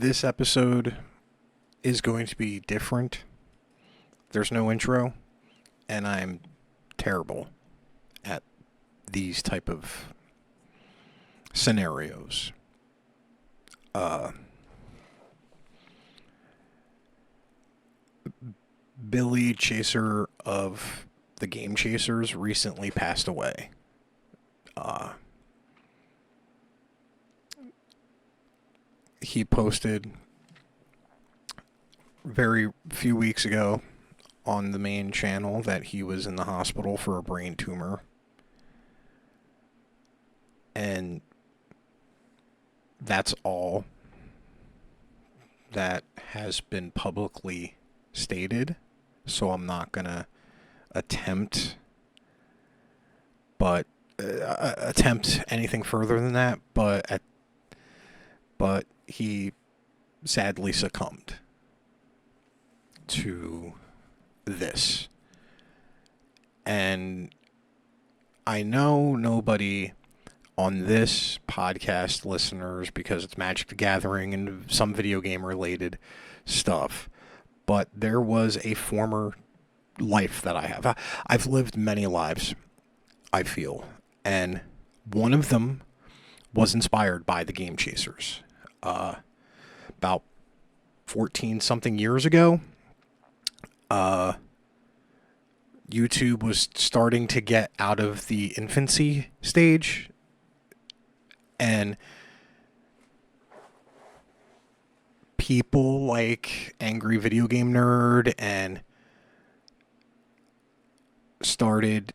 This episode is going to be different. There's no intro, and I'm terrible at these type of scenarios. Uh, Billy Chaser of the Game Chasers recently passed away. Uh, he posted very few weeks ago on the main channel that he was in the hospital for a brain tumor. And that's all that has been publicly stated. So I'm not going to attempt attempt anything further than that, but he sadly succumbed to this. And I know nobody on this podcast listeners, because it's Magic the Gathering and some video game related stuff, but there was a former life that I have. I've lived many lives, I feel, and one of them was inspired by the Game Chasers. About 14 something years ago, YouTube was starting to get out of the infancy stage, and people like Angry Video Game Nerd and started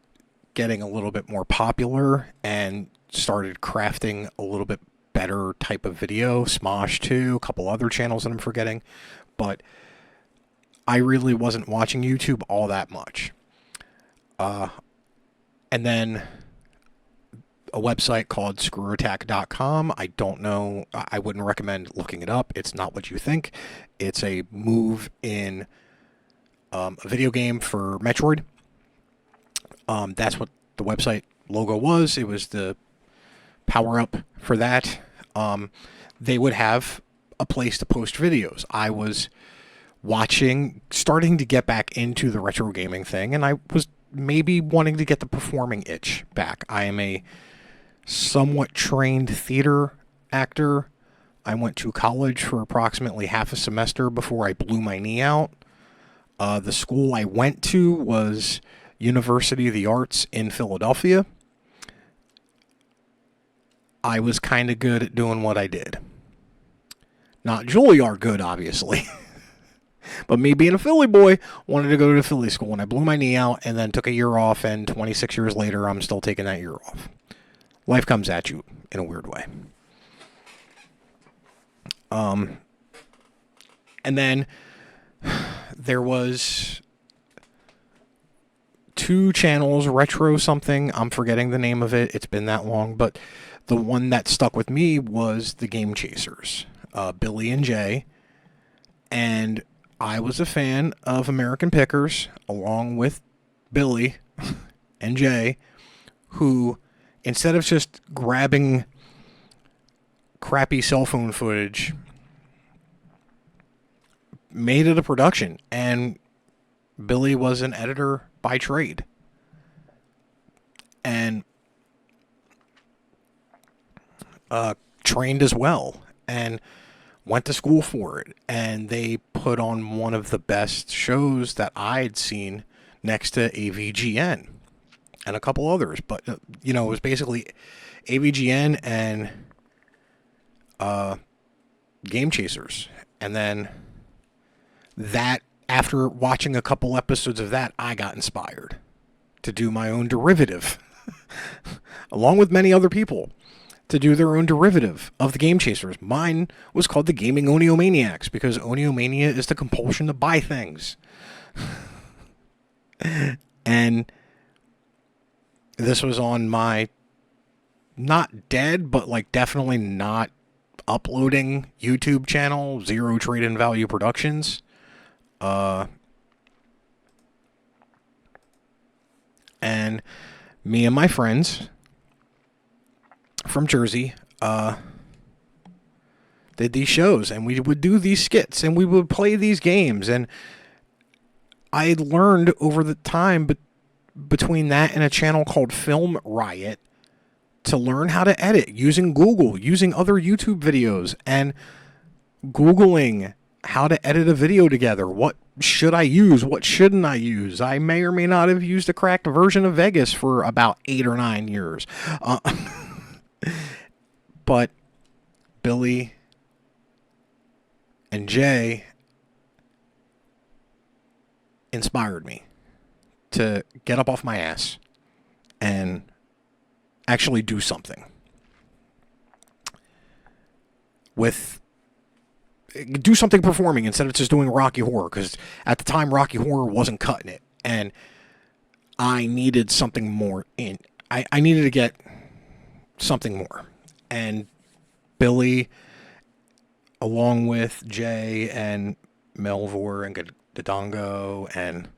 getting a little bit more popular and started crafting a little bit better type of video. Smosh too, a couple other channels that I'm forgetting, but I really wasn't watching YouTube all that much. And then a website called screwattack.com. I don't know. I wouldn't recommend looking it up. It's not what you think. It's a move in a video game for Metroid. That's what the website logo was. It was the power up for that. They would have a place to post videos. I was starting to get back into the retro gaming thing, and I was maybe wanting to get the performing itch back. I am a somewhat trained theater actor. I went to college for approximately half a semester before I blew my knee out. The school I went to was University of the Arts in Philadelphia. I was kind of good at doing what I did. Not Juilliard good, obviously. But me being a Philly boy, wanted to go to Philly school, and I blew my knee out and then took a year off, and 26 years later, I'm still taking that year off. Life comes at you in a weird way. And then there was two channels, Retro something, I'm forgetting the name of it, it's been that long, but the one that stuck with me was the Game Chasers, Billy and Jay, and I was a fan of American Pickers, along with Billy and Jay, who, instead of just grabbing crappy cell phone footage, made it a production. And Billy was an editor by trade. And trained as well. And went to school for it. And they put on one of the best shows that I'd seen next to AVGN. And a couple others. But, it was basically AVGN and Game Chasers. And then after watching a couple episodes of that, I got inspired to do my own derivative, along with many other people, to do their own derivative of the Game Chasers. Mine was called the Gaming Oniomaniacs, because Oniomania is the compulsion to buy things. And this was on my not dead, but definitely not uploading YouTube channel, Zero Trade in Value Productions. And me and my friends from Jersey did these shows, and we would do these skits, and we would play these games, and I learned over the time, but between that and a channel called Film Riot, to learn how to edit using Google, using other YouTube videos, and Googling how to edit a video together. What should I use? What shouldn't I use? I may or may not have used a cracked version of Vegas for about 8 or 9 years. But Billy and Jay inspired me to get up off my ass and actually do something do something performing instead of just doing Rocky Horror, because at the time Rocky Horror wasn't cutting it, and I needed something more I needed to get something more. And Billy, along with Jay and Melvor and Dodongo and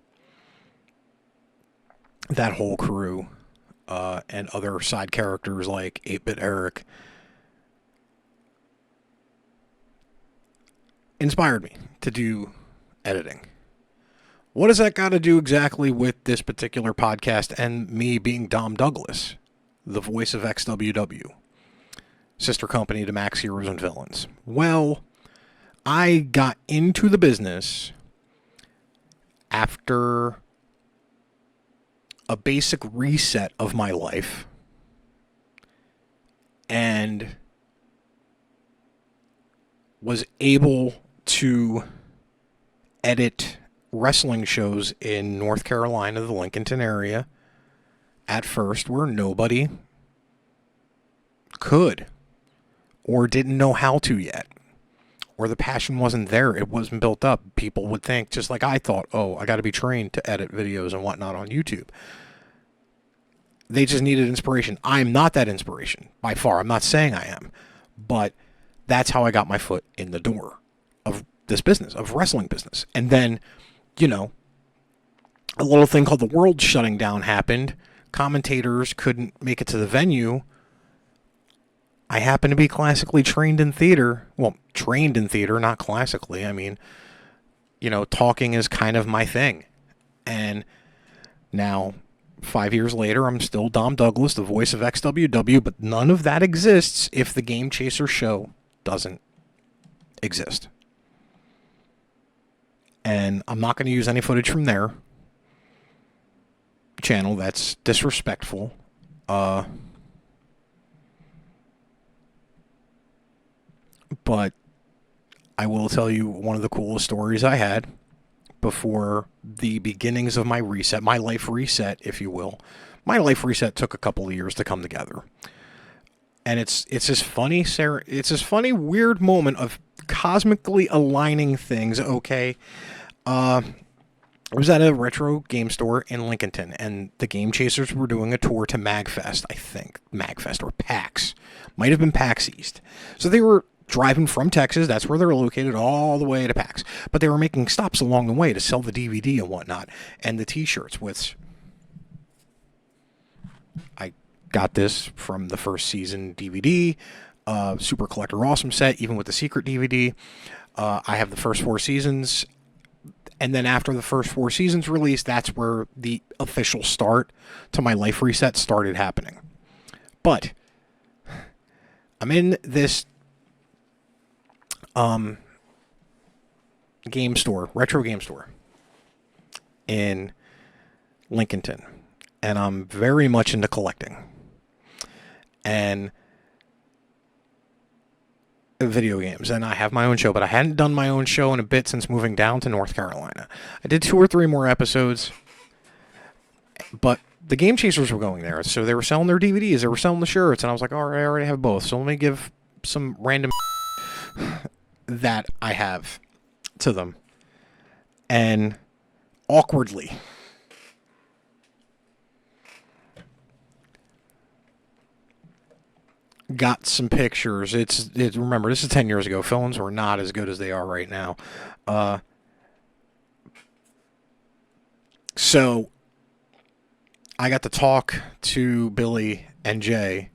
that whole crew, and other side characters like 8-Bit Eric, inspired me to do editing. What does that got to do exactly with this particular podcast and me being Dom Douglas, the voice of XWW, sister company to Max Heroes and Villains? Well, I got into the business after a basic reset of my life, and was able to edit wrestling shows in North Carolina, the Lincolnton area, at first, where nobody could or didn't know how to yet, or the passion wasn't there. It wasn't built up. People would think, just like I thought, oh, I got to be trained to edit videos and whatnot on YouTube. They just needed inspiration. I'm not that inspiration by far. I'm not saying I am, but that's how I got my foot in the door of this business, of wrestling business. And then, a little thing called the world shutting down happened. Commentators couldn't make it to the venue. I happen to be classically trained in theater. Well, trained in theater, not classically. I mean, talking is kind of my thing. And now, 5 years later, I'm still Dom Douglas, the voice of XWW, but none of that exists if the Game Chaser show doesn't exist. And I'm not going to use any footage from their channel. That's disrespectful. But I will tell you one of the coolest stories I had before the beginnings of my reset, my life reset, if you will. My life reset took a couple of years to come together. And it's this funny, weird moment of cosmically aligning things, okay? I was at a retro game store in Lincolnton, and the Game Chasers were doing a tour to MagFest, I think. MagFest or PAX. Might have been PAX East. So they were driving from Texas, that's where they're located, all the way to PAX. But they were making stops along the way to sell the DVD and whatnot, and the t-shirts, which I got this from the first season DVD, Super Collector Awesome set, even with the secret DVD. I have the first 4 seasons, and then after the first 4 seasons released, that's where the official start to my life reset started happening. But I'm in this game store, retro game store in Lincolnton, and I'm very much into collecting and video games, and I have my own show, but I hadn't done my own show in a bit since moving down to North Carolina. I did 2 or 3 more episodes, but the Game Chasers were going there, so they were selling their DVDs, they were selling the shirts, and I was like, all right, I already have both, so let me give some random that I have to them. And awkwardly, got some pictures. Remember, this is 10 years ago. Phones were not as good as they are right now. So I got to talk to Billy and Jay,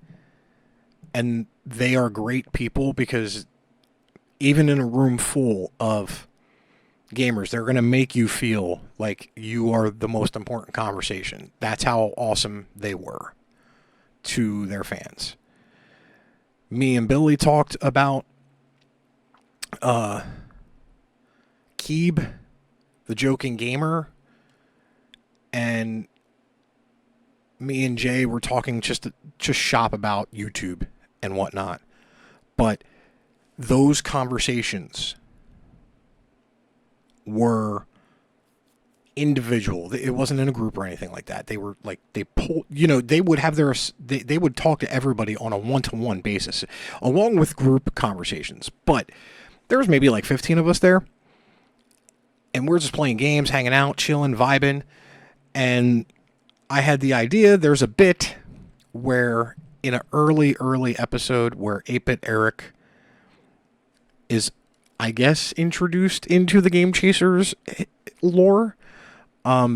and they are great people because even in a room full of gamers, they're going to make you feel like you are the most important conversation. That's how awesome they were to their fans. Me and Billy talked about Keeb, the joking gamer, and me and Jay were talking just shop about YouTube and whatnot. But those conversations were individual. It wasn't in a group or anything like that. They were like, they pulled, they would have they would talk to everybody on a one-to-one basis along with group conversations. But there was maybe like 15 of us there, and we're just playing games, hanging out, chilling, vibing. And I had the idea, there's a bit where in an early episode where 8-Bit Eric is, I guess, introduced into the Game Chasers lore.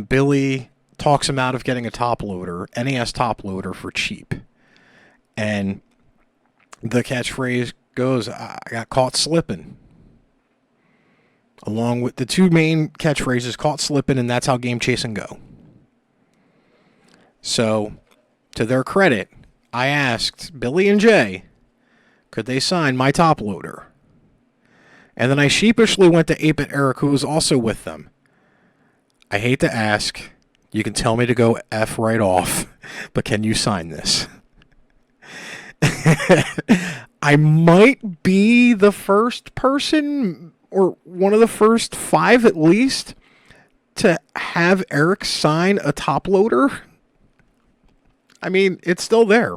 Billy talks him out of getting a top loader, NES top loader for cheap. And the catchphrase goes, I got caught slipping. Along with the two main catchphrases, caught slipping, and that's how game chasing go. So, to their credit, I asked Billy and Jay, could they sign my top loader? And then I sheepishly went to 8-Bit Eric, who was also with them. I hate to ask, you can tell me to go F right off, but can you sign this? I might be the first person, or one of the first 5 at least, to have Eric sign a top loader. I mean, it's still there.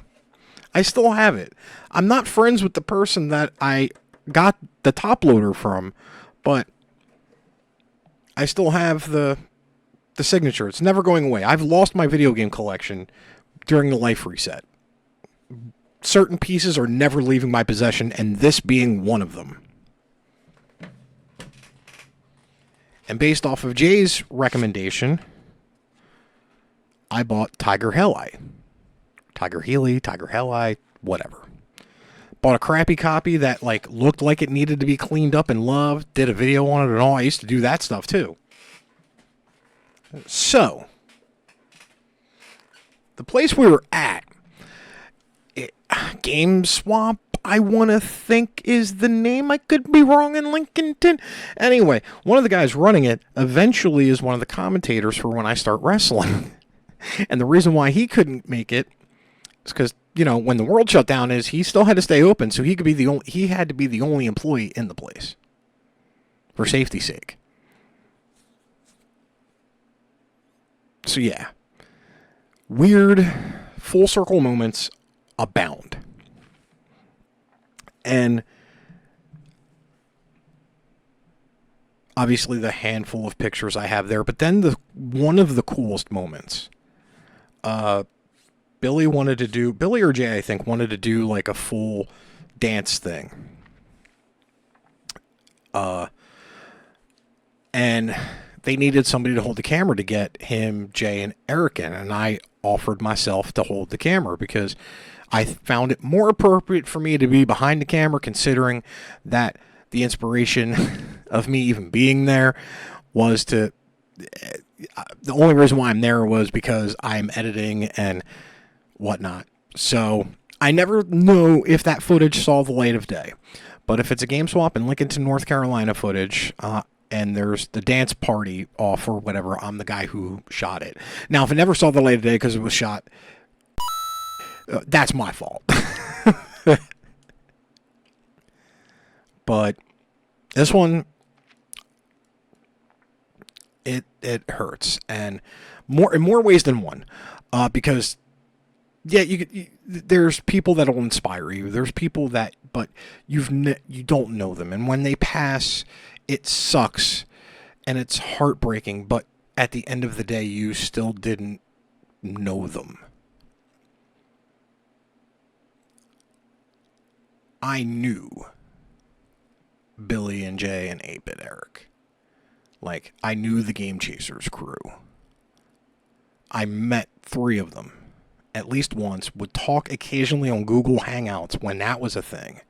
I still have it. I'm not friends with the person that I got the top loader from, but I still have the signature. It's never going away. I've lost my video game collection during the life reset. Certain pieces are never leaving my possession, and this being one of them. And based off of Jay's recommendation, I bought Tiger Helleye. Tiger Healy, Tiger Helleye, whatever. Bought a crappy copy that looked like it needed to be cleaned up and loved. Did a video on it and all. I used to do that stuff too. So, the place we were at, Game Swap, I want to think is the name. I could be wrong in Lincolnton. Anyway, one of the guys running it eventually is one of the commentators for when I start wrestling. And the reason why he couldn't make it is because, when the world shut down, he still had to stay open, so he had to be the only employee in the place for safety's sake. So yeah, weird full circle moments abound. And obviously the handful of pictures I have there, but then one of the coolest moments, Billy or Jay, I think, wanted to do a full dance thing. And they needed somebody to hold the camera to get him, Jay, and Eric in, and I offered myself to hold the camera because I found it more appropriate for me to be behind the camera, considering that the inspiration of me even being there was the only reason why I'm there was because I'm editing and whatnot. So I never know if that footage saw the light of day, but if it's a Game Swap in Lincolnton, North Carolina footage, and there's the dance party off or whatever, I'm the guy who shot it. Now, if it never saw the light of day because it was shot, that's my fault. But this one, it hurts, and in more ways than one, because yeah, there's people that'll inspire you. There's people but you don't know them, and when they pass, it sucks, and it's heartbreaking. But at the end of the day, you still didn't know them. I knew Billy and Jay and 8-Bit Eric. I knew the Game Chasers crew. I met 3 of them at least once, would talk occasionally on Google Hangouts when that was a thing,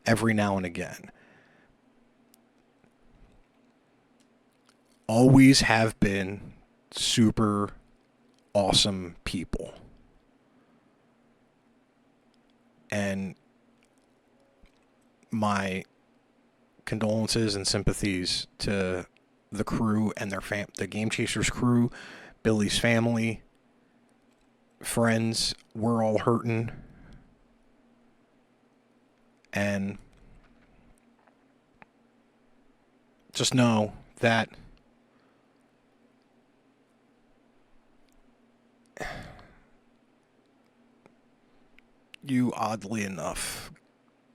every now and again. always have been super awesome people. And my condolences and sympathies to the crew and the Game Chasers crew, Billy's family, friends. We're all hurting. And just know that you, oddly enough,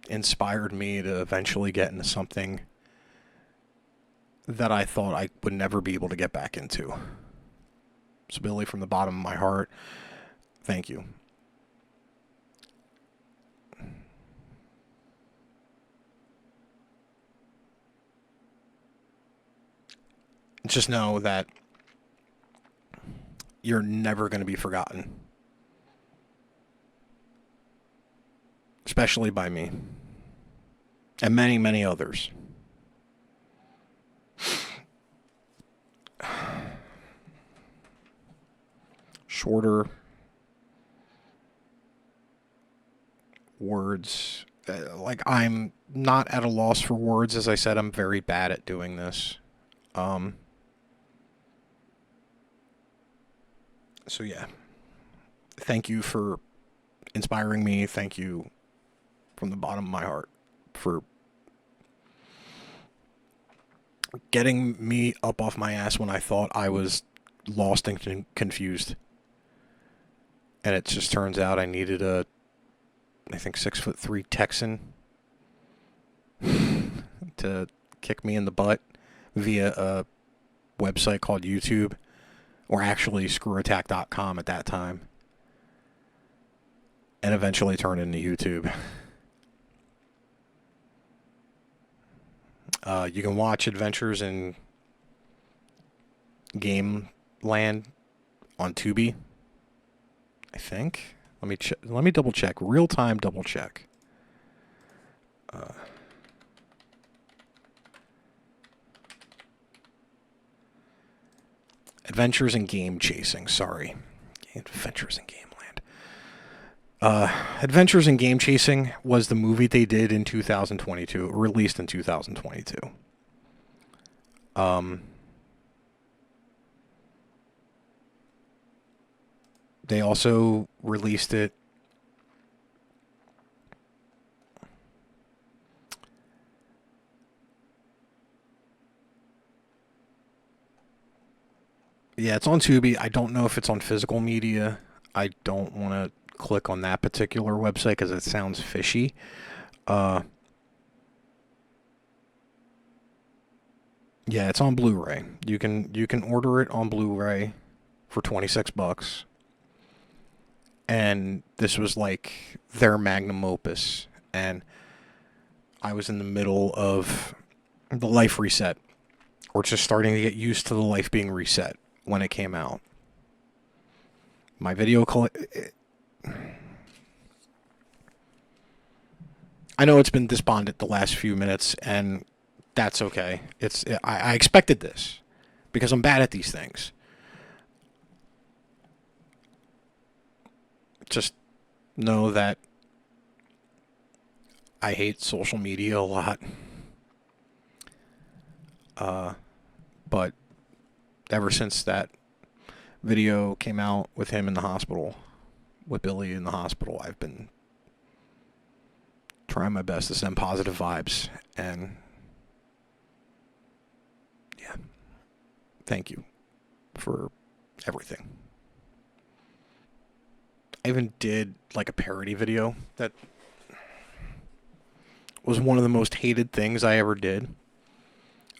inspired me to eventually get into something that I thought I would never be able to get back into. So, Billy, from the bottom of my heart, thank you. Just know that you're never going to be forgotten. Especially by me. And many, many others. Shorter words. Like, I'm not at a loss for words. As I said, I'm very bad at doing this. So yeah. Thank you for inspiring me. Thank you from the bottom of my heart for getting me up off my ass when I thought I was lost and confused. And it just turns out I needed a, I think, 6'3" Texan to kick me in the butt via a website called YouTube, or actually screwattack.com at that time, and eventually turned into YouTube. You can watch Adventures in Game Land on Tubi, I think. Let me double check. Real time double check. Adventures in Game Chasing. Sorry, Adventures in Game Land. Adventures in Game Chasing was the movie they did in 2022, released in 2022. They also released it. Yeah, it's on Tubi. I don't know if it's on physical media. I don't want to click on that particular website because it sounds fishy. Yeah, it's on Blu-ray. You can order it on Blu-ray for $26. And this was like their magnum opus. And I was in the middle of the life reset, or just starting to get used to the life being reset when it came out. My video I know it's been despondent the last few minutes, and that's okay. I expected this because I'm bad at these things. Just know that I hate social media a lot. But ever since that video came out with him in the hospital, with Billy in the hospital, I've been trying my best to send positive vibes. And yeah, thank you for everything. I even did like a parody video that was one of the most hated things I ever did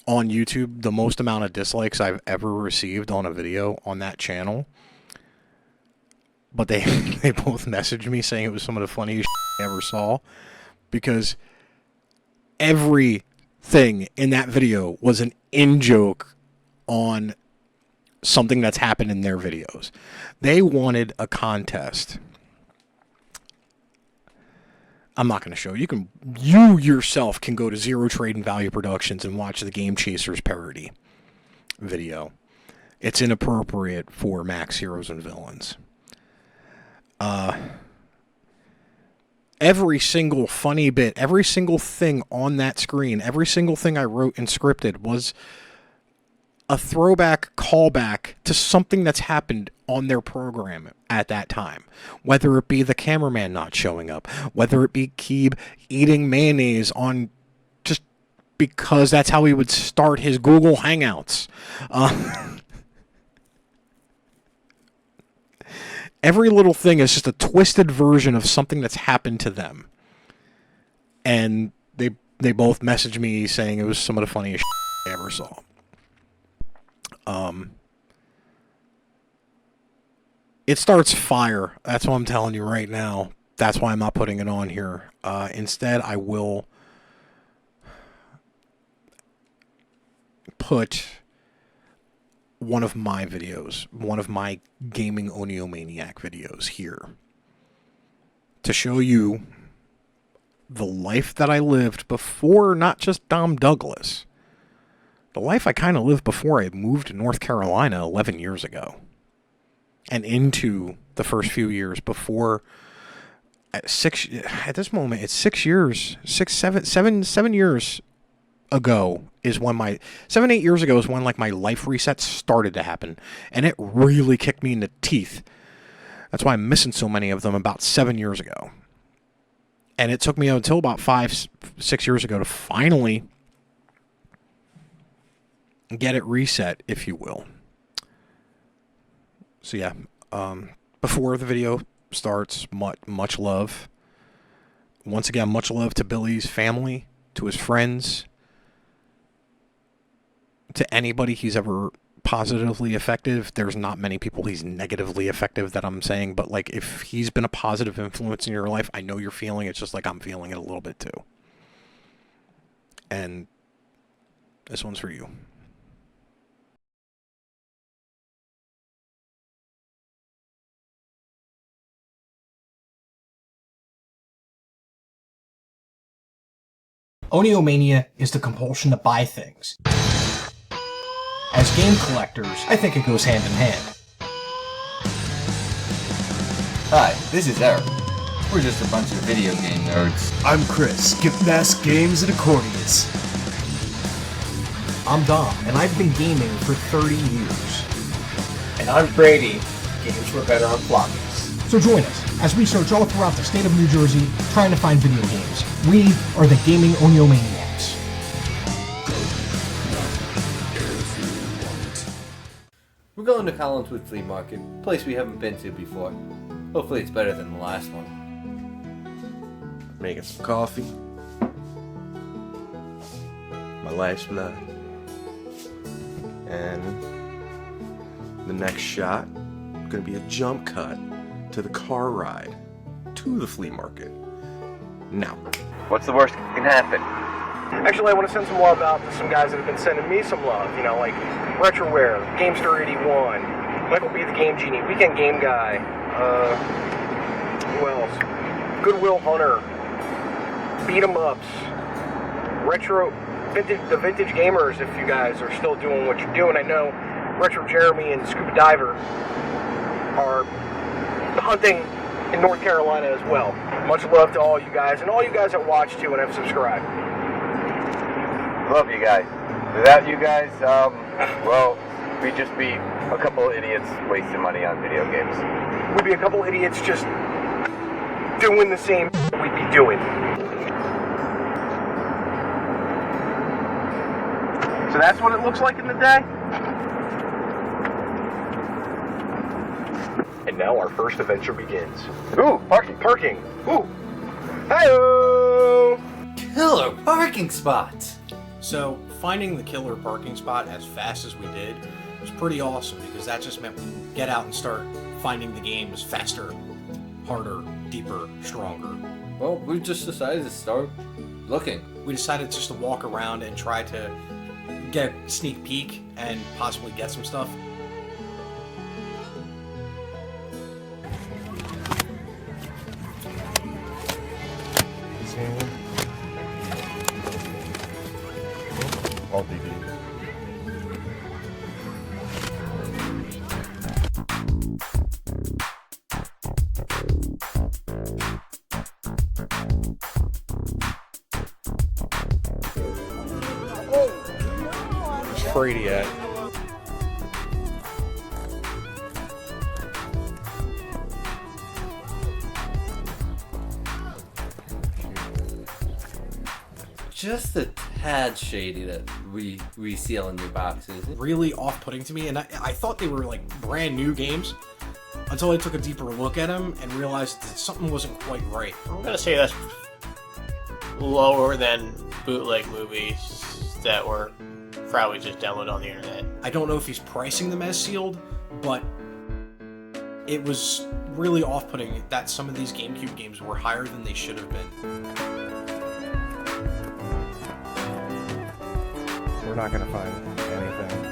on YouTube. The most amount of dislikes I've ever received on a video on that channel. But they both messaged me saying it was some of the funniest shit I ever saw, because everything in that video was an in-joke on something that's happened in their videos. They wanted a contest. I'm not going to show you. You yourself can go to Zero Trade and Value Productions and watch the Game Chasers parody. video. It's inappropriate for Max Heroes and Villains. Every single funny bit, every single thing on that screen, every single thing I wrote and scripted was a throwback callback to something that's happened on their program at that time. Whether it be the cameraman not showing up, whether it be Keeb eating mayonnaise on just because that's how he would start his Google Hangouts. Every little thing is just a twisted version of something that's happened to them. And they both messaged me saying it was some of the funniest I ever saw. It starts fire. That's what I'm telling you right now. That's why I'm not putting it on here. Instead, I will put one of my videos, one of my Gaming Oniomaniac videos here to show you the life that I lived before, not just Dom Douglas. The life I kind of lived before I moved to North Carolina 11 years ago. And into the first few years before, at this moment, it's 7 years ago is when 8 years ago is when like my life reset started to happen. And it really kicked me in the teeth. That's why I'm missing so many of them about 7 years ago. And it took me until about 5-6 years ago to finally get it reset, if you will. So yeah, before the video starts, much love. Once again, much love to Billy's family, to his friends, to anybody he's ever positively affected. There's not many people he's negatively affected that I'm saying, but like if he's been a positive influence in your life, I know you're feeling it just like I'm feeling it a little bit too. And this one's for you. Oniomania is the compulsion to buy things. As game collectors, I think it goes hand in hand. Hi, this is Eric. We're just a bunch of video game nerds. I'm Chris, gift mask games and accordions. I'm Dom, and I've been gaming for 30 years. And I'm Brady. Games were better on floppies. So join us as we search all throughout the state of New Jersey trying to find video games. We are the Gaming Oniomaniacs. We're going to Collinswood Flea Market, a place we haven't been to before. Hopefully it's better than the last one. Making some coffee. My lifeblood. And the next shot, gonna be a jump cut to the car ride to the flea market. Now, What's the worst that can happen? Actually, I want to send some love out to some guys that have been sending me some love. You know, like Retroware, Gamester81, Michael B. the Game Genie, Weekend Game Guy, who else? Goodwill Hunter, Beat 'em Ups, the Vintage Gamers, if you guys are still doing what you're doing. I know Retro Jeremy and Scuba Diver are hunting in North Carolina as well. Much love to all you guys, and all you guys that watch too and have subscribed. Love you guys. Without you guys, well, we'd just be a couple of idiots wasting money on video games. We'd be a couple idiots just doing the same we'd be doing. So that's what it looks like in the day. And now our first adventure begins. Ooh, parking. Parking. Ooh. Hi-oh! Killer parking spot! So, finding the killer parking spot as fast as we did was pretty awesome because that just meant we could get out and start finding the games faster, harder, deeper, stronger. Well, we just decided to start looking. We decided just to walk around and try to get a sneak peek and possibly get some stuff. All DVD. Brady at? Just a tad shady that we reseal in your boxes. Really off-putting to me, and I thought they were like brand new games until I took a deeper look at them and realized that something wasn't quite right. I'm gonna say that's lower than bootleg movies that were probably just downloaded on the internet. I don't know if he's pricing them as sealed, but it was really off-putting that some of these GameCube games were higher than they should have been. We're not gonna find anything.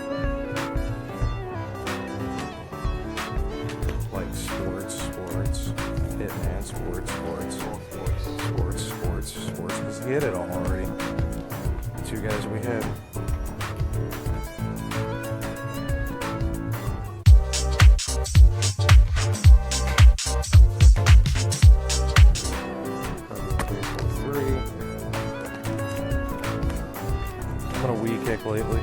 Like sports, Hitman, sports. We hit it all already. The two guys we had. I'm on a Wii kick lately.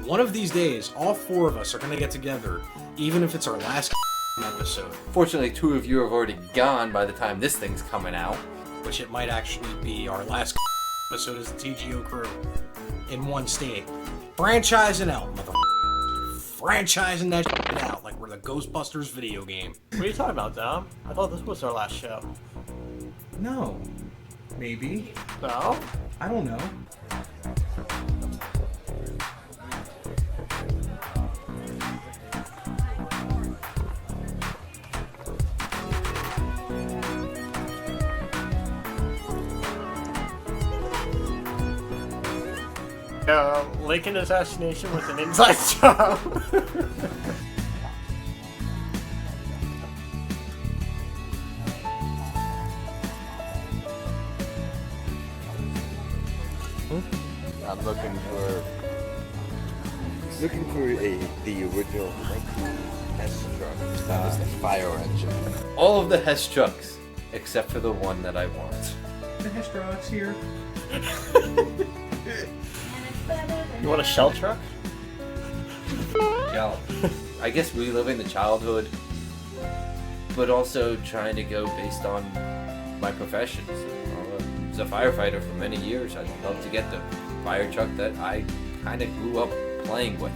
One of these days, all four of us are going to get together, even if it's our last episode, Fortunately, two of you have already gone by the time this thing's coming out. which it might actually be our last episode as the TGO crew in one state. Franchising out, motherfucker. Franchising that shit out like we're the Ghostbusters video game. What are you talking about, Dom? I thought this was our last show. No. Maybe. No? I don't know. Lincoln assassination was an inside job. I'm looking for the original Hess truck. That's the fire engine. All of the Hess trucks, except for the one that I want. The Hestrox here. You want a shell truck? Yeah, I guess reliving the childhood, but also trying to go based on my profession. As a firefighter for many years, I'd love to get the fire truck that I kind of grew up playing with.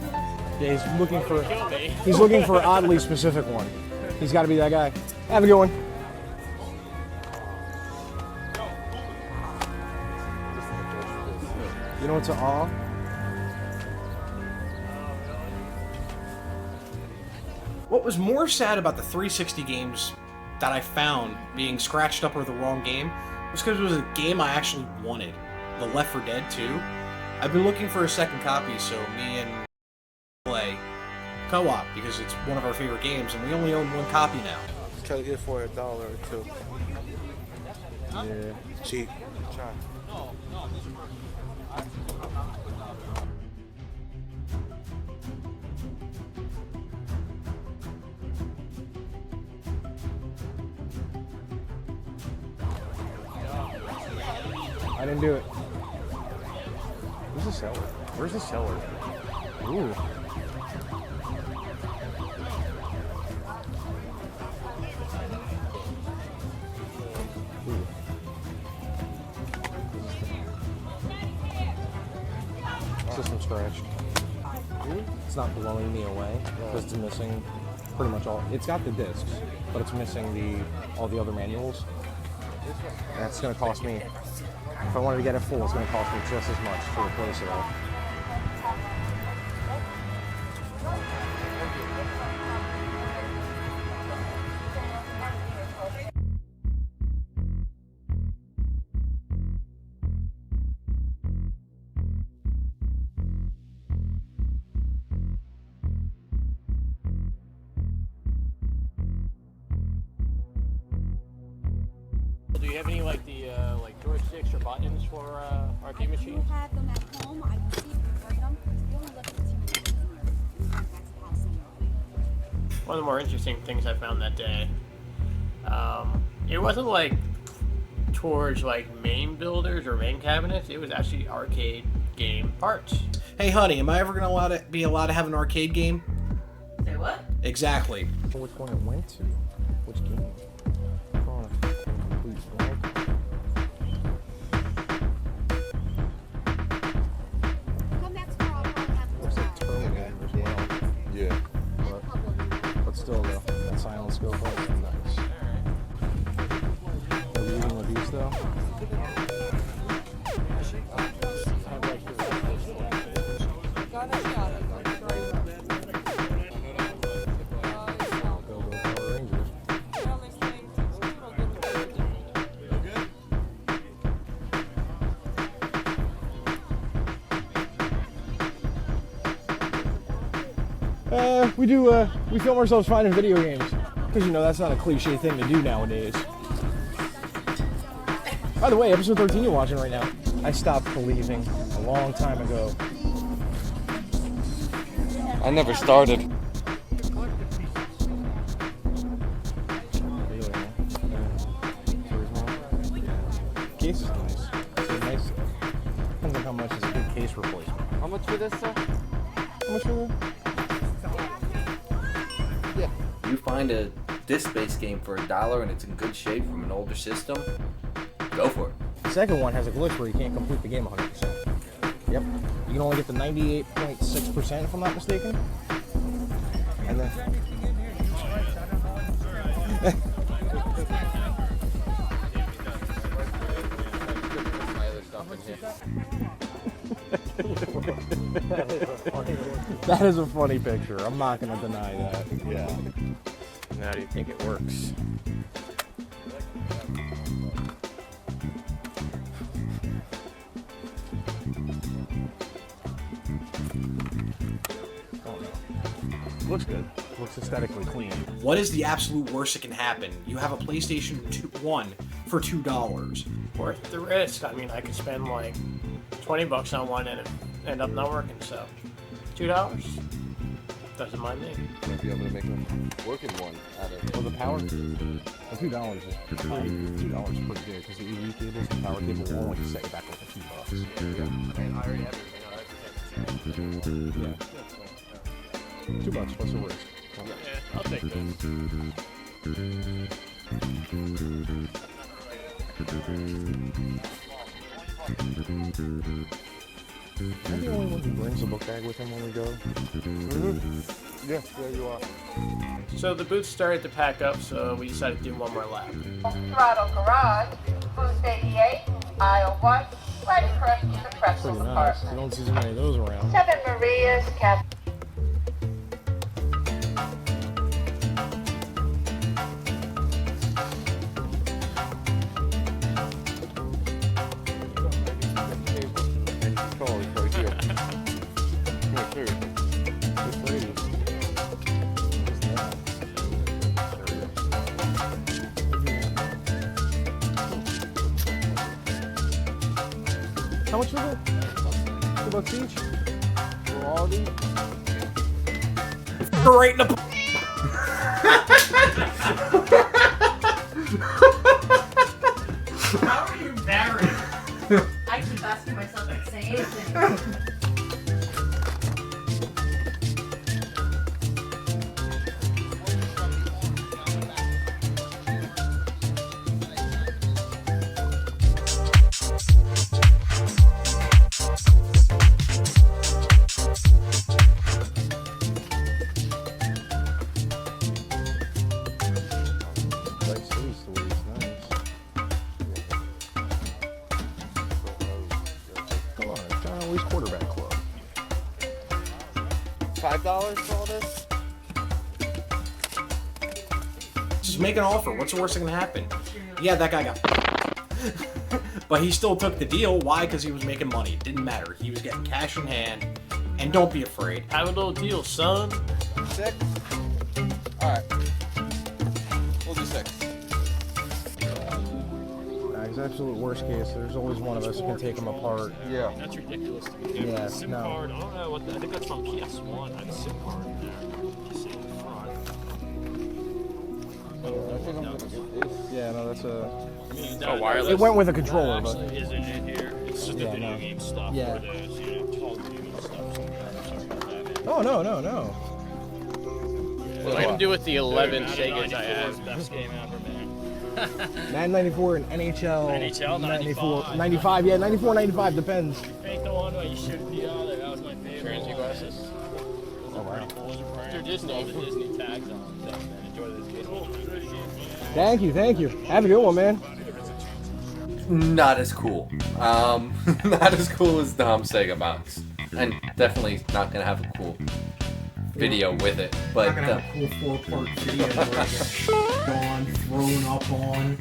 Yeah, he's looking for Kill me. he's looking for an oddly specific one. He's got to be that guy. Have a good one. You know what's an awe? What was more sad about the 360 games that I found being scratched up or the wrong game was because it was a game I actually wanted. The Left 4 Dead 2. I've been looking for a second copy, so me and play co-op because it's one of our favorite games, and we only own one copy now. Try to get it for $1 or $2. Yeah. Cheap. I didn't do it. Where's the seller? Where's the seller? Ooh. System scratched. It's not blowing me away because it's missing pretty much all. It's got the discs, but it's missing all the other manuals. And that's going to cost me. If I wanted to get it full, it's going to cost me just as much to replace it all. Do you have any like the like joysticks or buttons for arcade machines? Have them at home. I can see if you bring them. one of the more interesting things I found that day. It wasn't like towards like main builders or main cabinets. It was actually arcade game parts. Hey, honey, am I ever gonna be allowed to have an arcade game? Say what? Exactly. Which one it went to? Which game? Drawing a complete blank. Looks like Terminator as well. Yeah. But still, though, that silent scope was nice. Are we eating with these, though? We film ourselves finding video games. Because, you know, that's not a cliche thing to do nowadays. By the way, episode 13 you're watching right now, I stopped believing a long time ago. I never started. Case is nice. It's a nice, depends on how much is a good case replacement. How much for this, sir? How much for that? You find a disc-based game for $1 and it's in good shape from an older system, go for it. The second one has a glitch where you can't complete the game 100%. Yep. You can only get the 98.6% if I'm not mistaken. And then... That is a funny picture. I'm not going to deny that. Yeah. How do you think it works? Looks good. Looks aesthetically clean. What is the absolute worst that can happen? You have a PlayStation 1 for $2. Worth the risk. I mean, I could spend like $20 on one and it end up not working. So, $2 doesn't mind me. Might be able to make a working one out of it. Well, the power, the $2 is $2 is pretty good because the EV cables, the power cable will only set you back like a few bucks. I already have everything. Yeah. $2, what's the worst? Yeah, I'll take this. Am I the only one who brings a book bag with him when we go? Yeah, there you are. So the booth started to pack up, so we decided to do one more lap. Throttle Garage, booth 88, aisle 1, right across to the pretzel Pretty nice. You department. don't see too many of those around. 7 Maria's Cafe. Control is right here. Yes, sir. Good lady. What's that? How much was it? $2 each? For all of these? Right in the... How are you married? I keep asking myself the same thing. Quarterback club. $5 for all this? Just make an offer. What's the worst that can happen? Yeah, that guy got... But he still took the deal. Why? Because he was making money. It didn't matter. He was getting cash in hand. And don't be afraid. Have a little deal, son. 6? Alright. We'll do 6. His absolute worst case, there's always one of us who can take them apart. Yeah. That's ridiculous. Yeah, SIM no. card, I don't know what I think that's from PS1. I have a SIM card in there. Just in the front. think I'm gonna get this. Yeah, no, that's a. Oh, wireless. It went with a controller, but. Actually, isn't it here? It's just the Yeah, video no. game stuff. Yeah. Or there's, Call of Duty stuff. Sorry about that. Oh no. What am I gonna do with the 11 Segas I have? Best game ever, man. Madden 94 and NHL. NHL 94, 95, yeah, 94, 95, depends. Ain't the one where you shoot the other. That was my favorite. Transy glasses. Oh, wow. They're Disney. All the Disney tags on them. Man, enjoy this game. Thank you. Have a good one, man. Not as cool. Not as cool as Dom Sega box, and definitely not gonna have a cool video with it. But I'm not gonna have a cool 4-part video where I get shit on, thrown up on,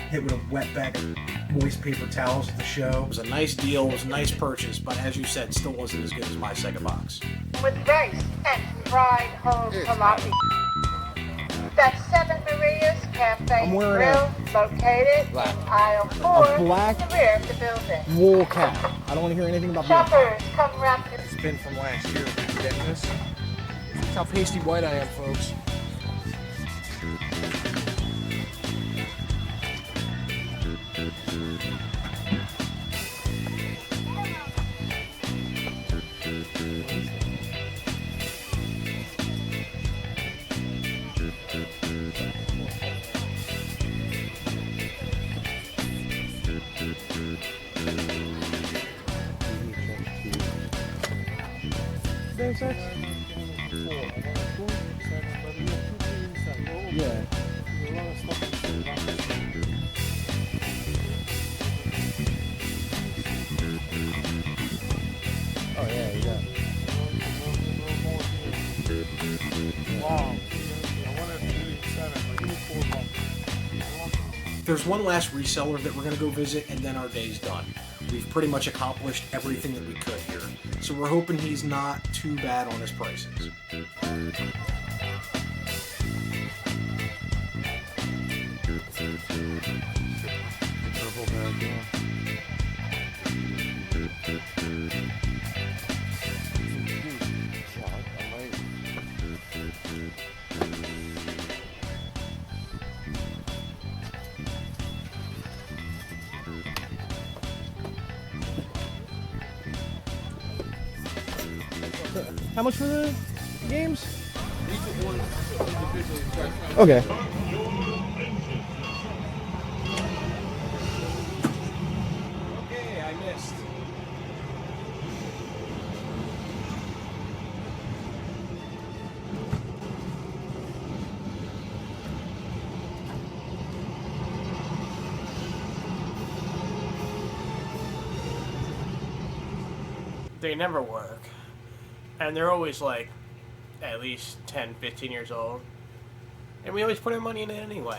hit with a wet bag of moist paper towels at the show. It was a nice deal, it was a nice purchase, but as you said, still wasn't as good as my Sega box. With rice and fried whole tilapia. That's 7 Maria's Cafe I'm wearing Grill, located in aisle 4, black in the rear of the building. wool cap. I don't want to hear anything about that. Shoppers, come wrap your It's been from last year. Getting this. Look how pasty white I am, folks. Same sex? Yeah. Oh yeah, you got. Wow. I wanted to do 7, but give me 4 bucks. There's one last reseller that we're gonna go visit, and then our day's done. We've pretty much accomplished everything that we could here, so we're hoping he's not too bad on his prices. Purple bag, yeah. I might. How much for the games? Okay. Okay, I missed. They never work. And they're always like at least 10, 15 years old. And we always put our money in it anyway.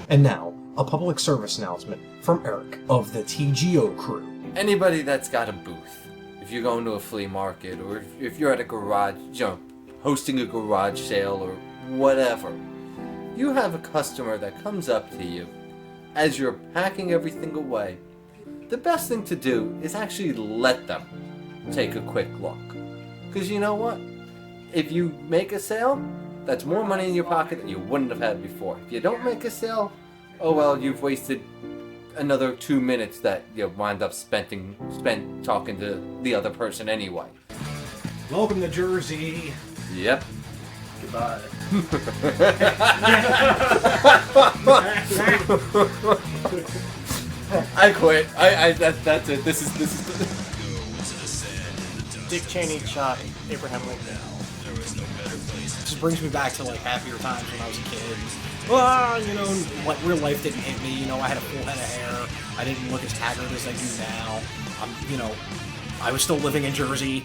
And now, a public service announcement from Eric of the TGO crew. anybody that's got a booth, if you're going to a flea market or if you're at a garage jump, hosting a garage sale or whatever, you have a customer that comes up to you as you're packing everything away. The best thing to do is actually let them take a quick look. Because you know what? If you make a sale, that's more money in your pocket than you wouldn't have had before. If you don't make a sale, oh well, you've wasted another 2 minutes that you wind up spent talking to the other person anyway. Welcome to Jersey. Yep. Goodbye. I quit. That's it. This is. Dick Cheney shot Abraham Lincoln. This brings me back to like happier times when I was a kid. Well, you know, what real life didn't hit me. You know, I had a full head of hair. I didn't look as haggard as I do now. You know, I was still living in Jersey.